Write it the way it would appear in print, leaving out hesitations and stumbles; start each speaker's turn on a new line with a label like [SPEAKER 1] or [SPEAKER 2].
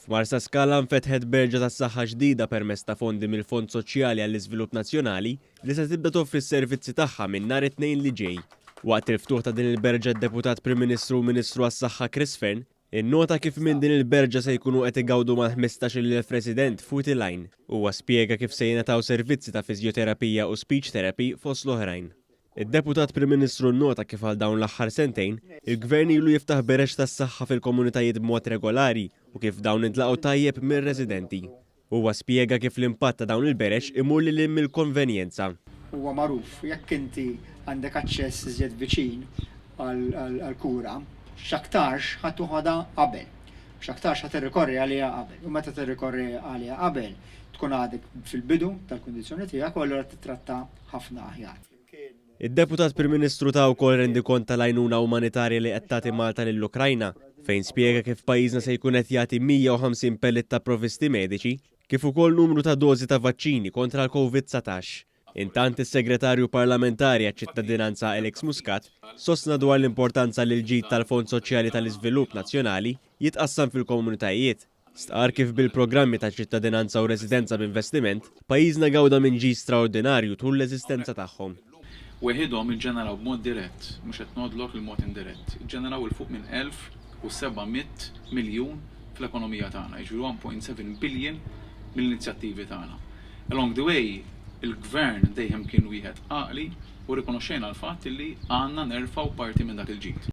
[SPEAKER 1] F'Marsa Skala nfetħet berġa tas-saħħa ġdida permezz ta' fondi mill-Fond Soċjali għall-Iżvilupp Nazzjonali li se tibda toffri s-servizzi tagħha minn nhar it-tnejn li ġej. Waqt il-ftuħ ta' din il-berġa d-Deputat Prim Ministru u Ministru għas-Saħħa Chris Fern innota kif minn din il-berġa se jkunu qed igawdu mal-15,000 resident Food Line. Huwa spjega kif se jingħataw servizzi ta' fiżjoterapija u speech therapy fost l-oħrajn. Id-Deputat Prim Ministru nnota kif għal dawn l-aħħar sentejn, il-Gvern ilu jiftaħ berex tas-saħħa fil-komunitajiet b'mod regolari u kif dawn intlaqgħu tajjeb mir-residenti. Huwa spjega kif l-impatt ta' dawn il-berex imur lil mill-konvenjenza.
[SPEAKER 2] Huwa magħruf jekk inti għandek aċċess iżjed viċin għall-kura, x'aktarx ħadd tuħodha qabel, x'aktarx ħadd tirrikorri għaliha qabel. U meta tirrikorri għaliha qabel tkun għadek fil-bidu tal-kundizzjoni tiegħek u allura titratta ħafna aħjar.
[SPEAKER 1] Id-Deputat Prim Ministru ta' wkoll rendi kont tal-għajnuna umanitarja li qed tagħti Malta lill-Ukrajna fejn spjega kif pajjiżna se jkun qed jagħti 150 pellet ta' provvisti mediċi kif ukoll numru ta' dożi ta' vaċċini kontra l-COVID-19. Intant is-Segretarju Parlamentari għaċ-Ċittadinanza Alex Muscat sostna dwar l-importanza li l-ġid tal-Fond Soċjali tal-Iżvilupp Nazzjonali jitqassam fil-komunitajiet. Stqar kif bil-programmi ta' ċittadinanza u residenza b'investiment, pajjiżna gawda minn ġid straordinarju tul l-eżistenza tagħhom.
[SPEAKER 3] Weħidhom iġġeneraw b'mod dirett, mhux qed nodlok il-mod indirett. Iġġeneraw il fuq minn 1,700 miljun fl-ekonomija tagħna, jiġri 1.7 billion mill-inizjattivi tagħna. Along the way, il-Gvern dejjem kien wieħed għaqli u rikonoxxejna l-fatt li għandna nerfgħu parti minn dak il-ġid.